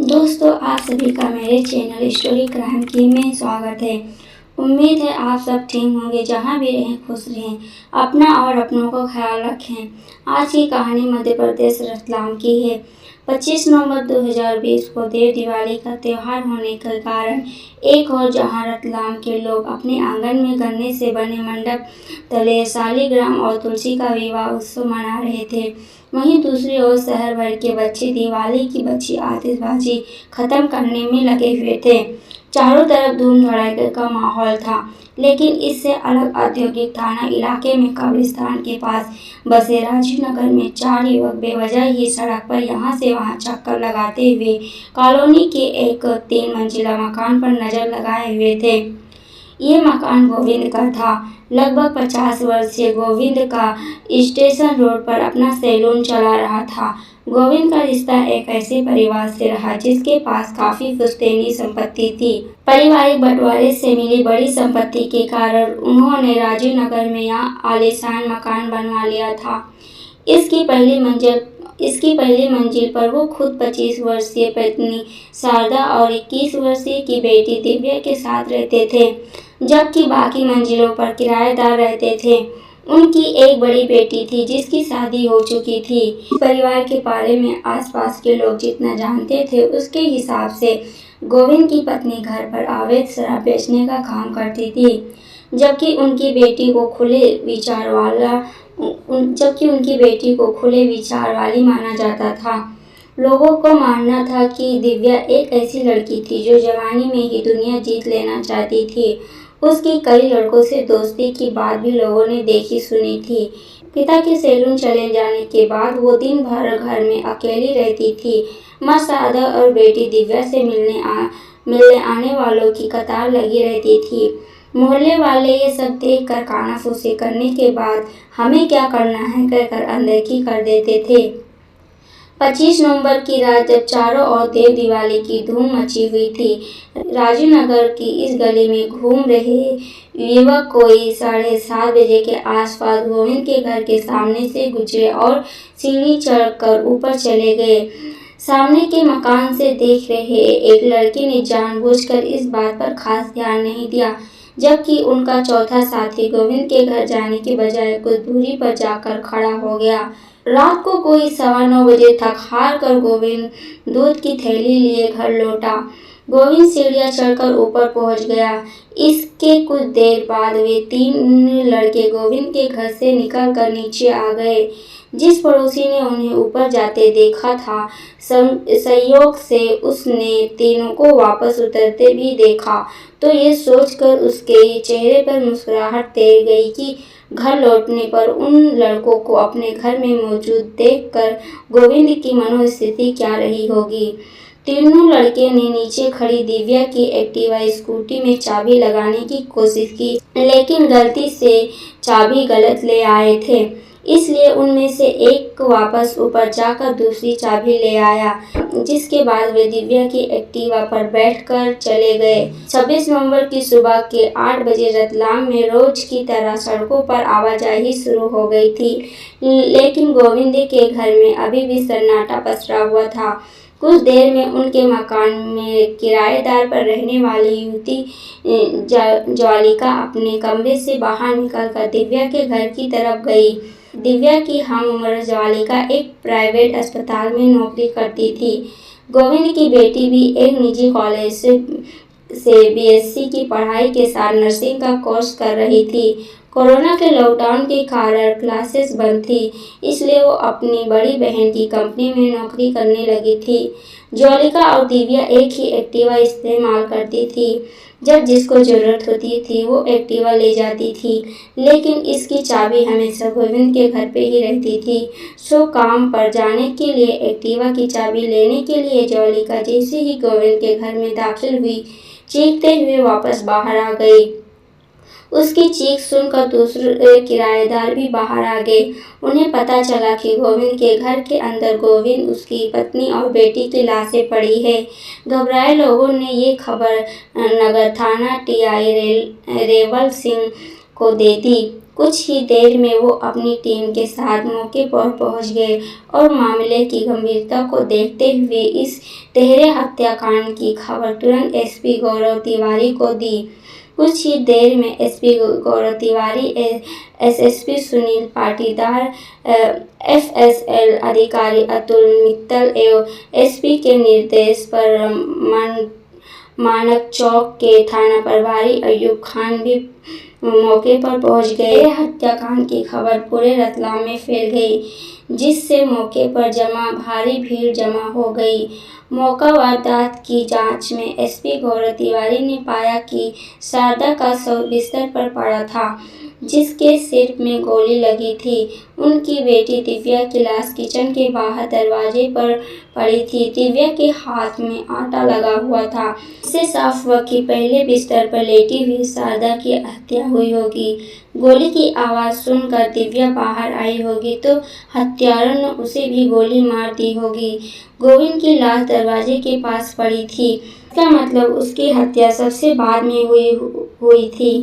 दोस्तों, आप सभी का मेरे चैनल स्टोरी क्राइम की में स्वागत है। उम्मीद है आप सब ठीक होंगे। जहाँ भी रहें खुश रहें, अपना और अपनों को ख्याल रखें। आज की कहानी मध्य प्रदेश रतलाम की है। 25 नवंबर 2020 को देव दिवाली का त्यौहार होने के कारण एक और जहां रतलाम के लोग अपने आंगन में गन्ने से बने मंडप तले शालिग्राम और तुलसी का विवाह उत्सव मना रहे थे, वहीं दूसरी ओर शहर भर के बच्चे दिवाली की बची आतिशबाजी खत्म करने में लगे हुए थे। चारों तरफ धूम धड़ाके का माहौल था, लेकिन इससे अलग औद्योगिक थाना इलाके में कब्रिस्तान के पास बसे राजीव नगर में 4 युवक बेवजह ही सड़क पर यहाँ से वहाँ चक्कर लगाते हुए कॉलोनी के एक 3 मंजिला मकान पर नजर लगाए हुए थे। ये मकान गोविंद का था। लगभग 50 वर्षीय गोविंद का स्टेशन रोड पर अपना सैलून चला रहा था। गोविंद का रिश्ता एक ऐसे परिवार से रहा जिसके पास काफी पुश्तैनी संपत्ति थी। पारिवारिक बंटवारे से मिली बड़ी संपत्ति के कारण उन्होंने राजीव नगर में यहाँ आलीशान मकान बनवा लिया था। इसकी पहली मंजिल पर वो खुद 25 वर्षीय पत्नी शारदा और 21 वर्षीय की बेटी दिव्या के साथ रहते थे, जबकि बाकी मंजिलों पर किराएदार रहते थे। उनकी एक बड़ी बेटी थी जिसकी शादी हो चुकी थी। परिवार के बारे में आसपास के लोग जितना जानते थे उसके हिसाब से गोविंद की पत्नी घर पर अवैध शराब बेचने का काम करती थी, जबकि उनकी बेटी को खुले विचार वाली माना जाता था। लोगों को मानना था कि दिव्या एक ऐसी लड़की थी जो जवानी में ही दुनिया जीत लेना चाहती थी। उसकी कई लड़कों से दोस्ती की बात भी लोगों ने देखी सुनी थी। पिता के सैलून चले जाने के बाद वो दिन भर घर में अकेली रहती थी। माँ शारदा और बेटी दिव्या से मिलने आने वालों की कतार लगी रहती थी। मोहल्ले वाले ये सब देखकर कानाफूसी करने के बाद हमें क्या करना है कहकर अनदेखी कर देते थे। 25 नवंबर की रात जब चारों ओर देव दिवाली की धूम मची हुई थी, राजीव नगर की इस गली में घूम रहे युवक कोई 7:30 बजे के आसपास गोविंद के घर के सामने से गुजरे और सीढ़ी चढ़कर ऊपर चले गए। सामने के मकान से देख रहे एक लड़के ने जानबूझकर इस बात पर खास ध्यान नहीं दिया, जबकि उनका चौथा साथी गोविंद के घर जाने के बजाय कुछ दूरी पर जाकर खड़ा हो गया। रात को कोई 9:15 बजे थक हार कर गोविंद दूध की थैली लिए घर लौटा। गोविंद सीढ़ियां चढ़कर ऊपर पहुंच गया। इसके कुछ देर बाद वे 3 लड़के गोविंद के घर से निकलकर नीचे आ गए। जिस पड़ोसी ने उन्हें ऊपर जाते देखा था, संयोग से उसने तीनों को वापस उतरते भी देखा, तो ये सोचकर उसके चेहरे पर मुस्कुराहट तैर गई कि घर लौटने पर उन लड़कों को अपने घर में मौजूद देखकर गोविंद की मनोस्थिति क्या रही होगी। तीनों लड़के ने नीचे खड़ी दिव्या की एक्टिवा स्कूटी में चाबी लगाने की कोशिश की, लेकिन गलती से चाबी गलत ले आए थे, इसलिए उनमें से एक वापस ऊपर जाकर दूसरी चाबी ले आया, जिसके बाद वे दिव्या की एक्टिवा पर बैठकर चले गए। 26 नवंबर की सुबह के 8 बजे रतलाम में रोज की तरह सड़कों पर आवाजाही शुरू हो गई थी, लेकिन गोविंद के घर में अभी भी सन्नाटा पसरा हुआ था। कुछ देर में उनके मकान में किराएदार पर रहने वाली युवती ज्वालिका अपने कमरे से बाहर निकलकर दिव्या के घर की तरफ गई। दिव्या की हमउम्र ज्वालिका एक प्राइवेट अस्पताल में नौकरी करती थी। गोविंद की बेटी भी एक निजी कॉलेज से बीएससी की पढ़ाई के साथ नर्सिंग का कोर्स कर रही थी। कोरोना के लॉकडाउन के कारण क्लासेस बंद थी, इसलिए वो अपनी बड़ी बहन की कंपनी में नौकरी करने लगी थी। ज्वालिका और दिव्या एक ही एक्टिवा इस्तेमाल करती थी। जब जिसको जरूरत होती थी वो एक्टिवा ले जाती थी, लेकिन इसकी चाबी हमेशा गोविंद के घर पे ही रहती थी। सो काम पर जाने के लिए एक्टिवा की चाबी लेने के लिए ज्वालिका जैसे ही गोविंद के घर में दाखिल हुई, चीखते हुए वापस बाहर आ गई। उसकी चीख सुनकर दूसरे किराएदार भी बाहर आ गए। उन्हें पता चला कि गोविंद के घर के अंदर गोविंद, उसकी पत्नी और बेटी की लाशें पड़ी है। घबराए लोगों ने ये खबर नगर थाना टीआई रेवल सिंह को दे दी। कुछ ही देर में वो अपनी टीम के साथ मौके पर पहुंच गए और मामले की गंभीरता को देखते हुए इस तिहरे हत्याकांड की खबर तुरंत एसपी गौरव तिवारी को दी। कुछ ही देर में एसपी गौरव तिवारी, एसएसपी सुनील पाटीदार, एफएसएल अधिकारी अतुल मित्तल एवं एसपी के निर्देश पर मानक चौक के थाना प्रभारी अयूब खान भी मौके पर पहुंच गए। हत्याकांड की खबर पूरे रतलाम में फैल गई, जिससे मौके पर भारी भीड़ जमा हो गई। मौका वारदात की जांच में एसपी गौरव तिवारी ने पाया कि शारदा का शव बिस्तर पर पड़ा था, जिसके सिर में गोली लगी थी। उनकी बेटी दिव्या की लाश किचन के बाहर दरवाजे पर पड़ी थी। दिव्या के हाथ में आटा लगा हुआ था। इससे साफ हुआ कि पहले बिस्तर पर लेटी हुई शारदा की हत्या हुई होगी। गोली की आवाज़ सुनकर दिव्या बाहर आई होगी तो हत्यारों ने उसे भी गोली मार दी होगी। गोविंद की लाश दरवाजे के पास पड़ी थी। इसका मतलब उसकी हत्या सबसे बाद में हुई थी।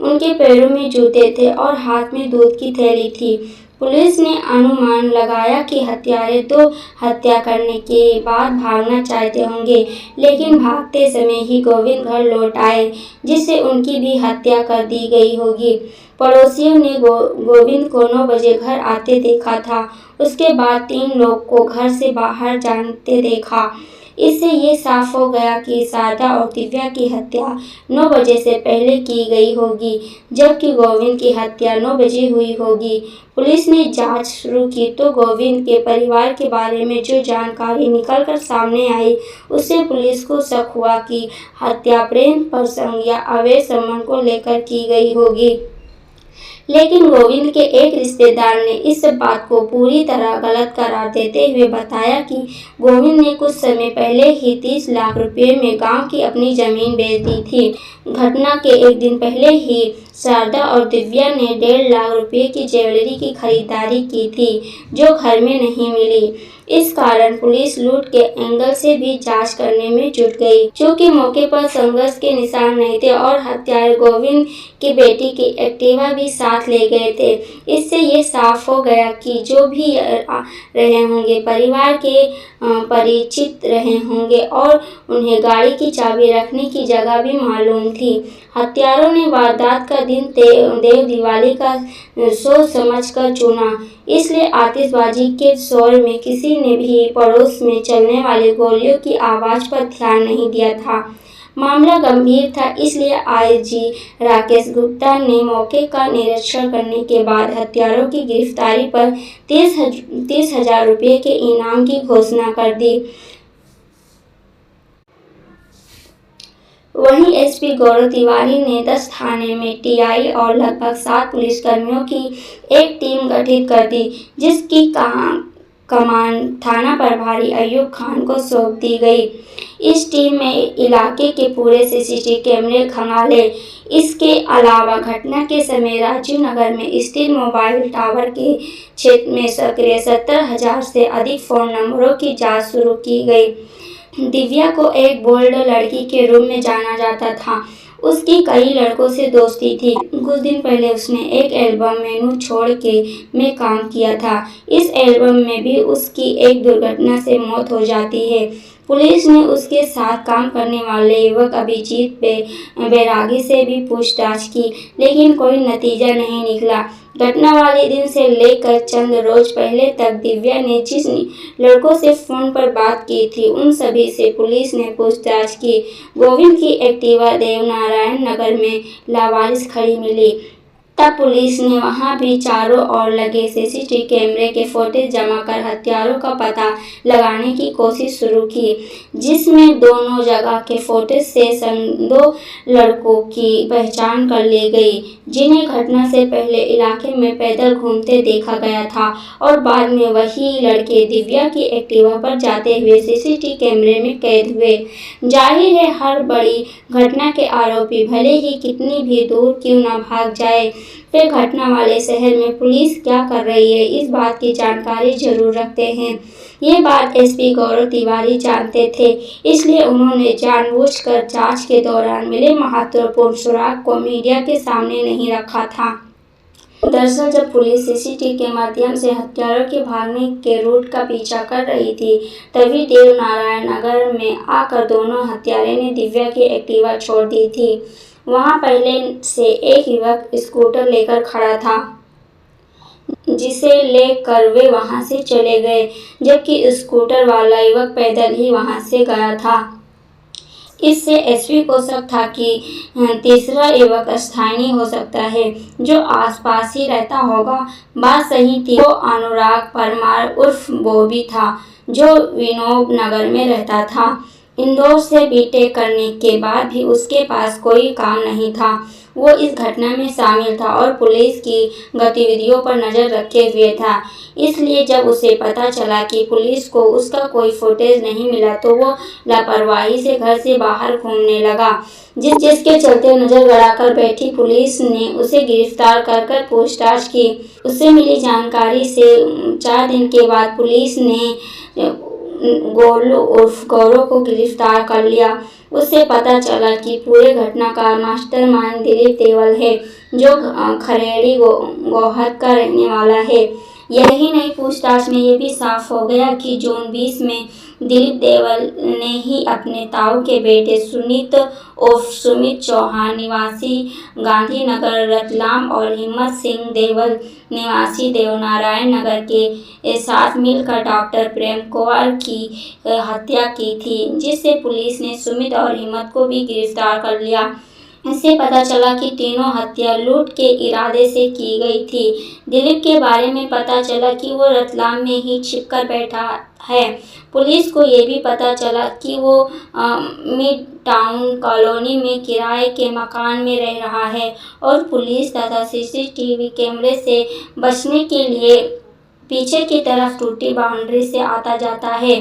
उनके पैरों में जूते थे और हाथ में दूध की थैली थी। पुलिस ने अनुमान लगाया कि हत्यारे तो हत्या करने के बाद भागना चाहते होंगे, लेकिन भागते समय ही गोविंद घर लौट आए, जिससे उनकी भी हत्या कर दी गई होगी। पड़ोसियों ने गोविंद को 9 बजे घर आते देखा था। उसके बाद 3 लोग को घर से बाहर जाते देखा। इससे ये साफ हो गया कि शारदा और दिव्या की हत्या 9 बजे से पहले की गई होगी, जबकि गोविंद की हत्या 9 बजे हुई होगी। पुलिस ने जांच शुरू की तो गोविंद के परिवार के बारे में जो जानकारी निकलकर सामने आई, उससे पुलिस को शक हुआ कि हत्या प्रेम प्रसंग या अवैध संबंध को लेकर की गई होगी। लेकिन गोविंद के एक रिश्तेदार ने इस बात को पूरी तरह गलत करार देते हुए बताया कि गोविंद ने कुछ समय पहले ही 30 लाख रुपए में गांव की अपनी जमीन बेच दी थी। घटना के एक दिन पहले ही शारदा और दिव्या ने 1.5 लाख रुपए की ज्वेलरी की खरीदारी की थी, जो घर में नहीं मिली। इस कारण पुलिस लूट के एंगल से भी जांच करने में जुट गई। चूंकि मौके पर संघर्ष के निशान नहीं थे और हत्यारे गोविंद की बेटी की एक्टिवा भी साथ ले गए थे, इससे ये साफ हो गया कि जो भी रहे होंगे परिवार के परिचित रहे होंगे और उन्हें गाड़ी की चाबी रखने की जगह भी मालूम थी। हत्यारों ने वारदात का दिन देव दिवाली का सोच समझ कर चुना, इसलिए आतिशबाजी के शोर में किसी ने भी पड़ोस में चलने वाली गोलियों की आवाज़ पर ध्यान नहीं दिया था। मामला गंभीर था, इसलिए आईजी राकेश गुप्ता ने मौके का निरीक्षण करने के बाद हत्यारों की गिरफ्तारी पर 30,000 रुपये के इनाम की घोषणा कर दी। वहीं एसपी गौरव तिवारी ने 10 थाने में टीआई और लगभग 7 पुलिसकर्मियों की एक टीम गठित कर दी, जिसकी कमान थाना प्रभारी अयूब खान को सौंप दी गई। इस टीम में इलाके के पूरे सीसीटीवी कैमरे खंगाले। इसके अलावा घटना के समय राजीव नगर में स्थित मोबाइल टावर के क्षेत्र में सक्रिय 70,000 से अधिक फोन नंबरों की जांच शुरू की गई। दिव्या को एक बोल्ड लड़की के रूप में जाना जाता था। उसकी कई लड़कों से दोस्ती थी। कुछ दिन पहले उसने एक एल्बम मेनू छोड़ के में काम किया था। इस एल्बम में भी उसकी एक दुर्घटना से मौत हो जाती है। पुलिस ने उसके साथ काम करने वाले युवक अभिजीत बैरागी से भी पूछताछ की, लेकिन कोई नतीजा नहीं निकला। घटना वाले दिन से लेकर चंद रोज पहले तक दिव्या ने जिस लड़कों से फोन पर बात की थी, उन सभी से पुलिस ने पूछताछ की। गोविंद की एक्टिवा देवनारायण नगर में लावारिस खड़ी मिली। तब पुलिस ने वहां भी चारों ओर लगे सीसीटीवी कैमरे के फुटेज जमा कर हत्यारों का पता लगाने की कोशिश शुरू की, जिसमें दोनों जगह के फुटेज से 2 लड़कों की पहचान कर ली गई, जिन्हें घटना से पहले इलाके में पैदल घूमते देखा गया था और बाद में वही लड़के दिव्या की एक्टिवा पर जाते हुए सीसीटीवी कैमरे में कैद हुए। जाहिर है, हर बड़ी घटना के आरोपी भले ही कितनी भी दूर क्यों न भाग जाए, फिर घटना वाले शहर में पुलिस क्या कर रही है, इस बात की जानकारी जरूर रखते हैं। ये बात एसपी गौरव तिवारी जानते थे, इसलिए उन्होंने जानबूझकर जांच के दौरान मिले महत्वपूर्ण सुराग को मीडिया के सामने नहीं रखा था। दरअसल जब पुलिस सीसीटीवी के माध्यम से हत्यारों के भागने के रूट का पीछा कर रही थी, तभी देवनारायण नगर में आकर दोनों हत्यारे ने दिव्या की एक्टिवा छोड़ दी थी। वहां पहले से एक युवक स्कूटर लेकर खड़ा था, जिसे लेकर वे वहां से चले गए, जबकि स्कूटर वाला युवक पैदल ही वहां से गया था। इससे एसपी को शक था कि तीसरा युवक स्थानीय हो सकता है, जो आसपास ही रहता होगा। बात सही थी, वो अनुराग परमार उर्फ बॉबी था, जो विनोद नगर में रहता था। इंदौर से बीटेक करने के बाद भी उसके पास कोई काम नहीं था। वो इस घटना में शामिल था और पुलिस की गतिविधियों पर नजर रखे हुए था। इसलिए जब उसे पता चला कि पुलिस को उसका कोई फुटेज नहीं मिला, तो वो लापरवाही से घर से बाहर घूमने लगा, जिसके चलते नजर गड़ाकर बैठी पुलिस ने उसे गिरफ्तार कर पूछताछ की। उससे मिली जानकारी से 4 दिन के बाद पुलिस ने गोलू उर्फ गौरव को गिरफ्तार कर लिया। उससे पता चला कि पूरे घटना का मास्टरमाइंड दिलीप देवल है, जो खरेड़ी गोहद का रहने वाला है। यही नहीं, पूछताछ में ये भी साफ हो गया कि जून 20 में दिलीप देवल ने ही अपने ताऊ के बेटे सुनीत उर्फ सुमित चौहान निवासी गांधीनगर रतलाम और हिम्मत सिंह देवल निवासी देवनारायण नगर के साथ मिलकर डॉक्टर प्रेम कुंवर की हत्या की थी, जिससे पुलिस ने सुमित और हिम्मत को भी गिरफ्तार कर लिया। इससे पता चला कि तीनों हत्या लूट के इरादे से की गई थी। दिलीप के बारे में पता चला कि वो रतलाम में ही छिपकर बैठा है। पुलिस को ये भी पता चला कि वो मिड टाउन कॉलोनी में किराए के मकान में रह रहा है और पुलिस तथा सीसीटीवी कैमरे से बचने के लिए पीछे की तरफ टूटी बाउंड्री से आता जाता है।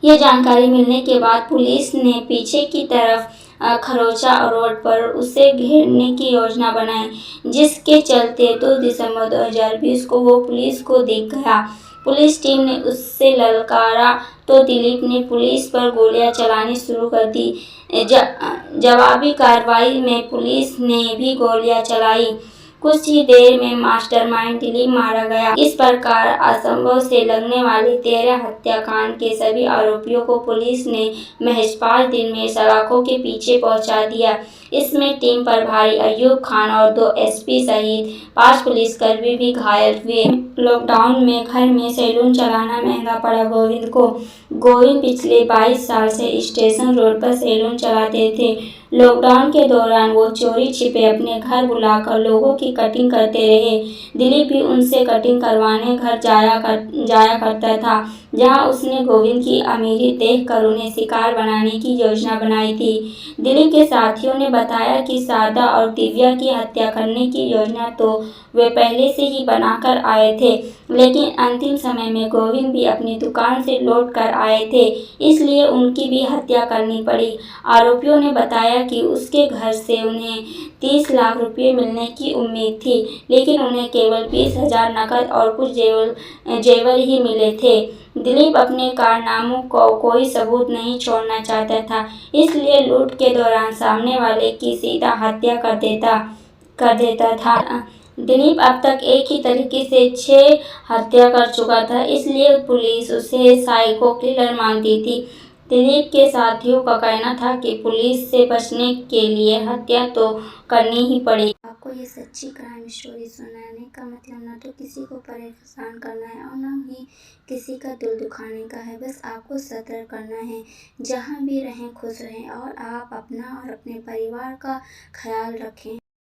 ये जानकारी मिलने के बाद पुलिस ने पीछे की तरफ खरोचा रोड पर उसे घेरने की योजना बनाई, जिसके चलते 2 दिसंबर 2020 को वो पुलिस को दिख गया। पुलिस टीम ने उससे ललकारा तो दिलीप ने पुलिस पर गोलियां चलानी शुरू कर दी। जवाबी कार्रवाई में पुलिस ने भी गोलियां चलाई। कुछ ही देर में मास्टरमाइंड दिलीप मारा गया। इस प्रकार असंभव से लगने वाले 13 हत्याकांड के सभी आरोपियों को पुलिस ने महज 5 दिन में सलाखों के पीछे पहुंचा दिया। इसमें टीम प्रभारी अयूब खान और 2 एसपी सहित 5 पुलिसकर्मी भी घायल हुए। लॉकडाउन में घर में सैलून चलाना महंगा पड़ा गोविंद को। गोविंद पिछले 22 साल से स्टेशन रोड पर सैलून चलाते थे। लॉकडाउन के दौरान वो चोरी छिपे अपने घर बुलाकर लोगों की कटिंग करते रहे। दिलीप भी उनसे कटिंग करवाने घर जाया करता था, जहां उसने गोविंद की अमीरी देखकर उन्हें शिकार बनाने की योजना बनाई थी। दिलीप के साथियों ने बताया कि शारदा और दिव्या की हत्या करने की योजना तो वे पहले से ही बनाकर आए थे, लेकिन अंतिम समय में गोविंद भी अपनी दुकान से लौट कर आए थे, इसलिए उनकी भी हत्या करनी पड़ी। आरोपियों ने बताया कि उसके घर से उन्हें 30 लाख रुपए मिलने की उम्मीद थी, लेकिन उन्हें केवल 20,000 नकद और कुछ जेवर ही मिले थे। दिलीप अपने कारनामों को कोई सबूत नहीं छोड़ना चाहता था, इसलिए लूट के दौरान सामने वाले की सीधा हत्या कर देता था। दिलीप अब तक एक ही तरीके से 6 हत्या कर चुका था, इसलिए पुलिस उसे साइको किलर मानती थी। दिलीप के साथियों का कहना था कि पुलिस से बचने के लिए हत्या तो करनी ही पड़ेगी। आपको ये सच्ची क्राइम स्टोरी सुनाने का मतलब न तो किसी को परेशान करना है और न ही किसी का दिल दुखाने का है। बस आपको सतर्क करना है। जहाँ भी रहें खुश रहें और आप अपना और अपने परिवार का ख्याल रखें।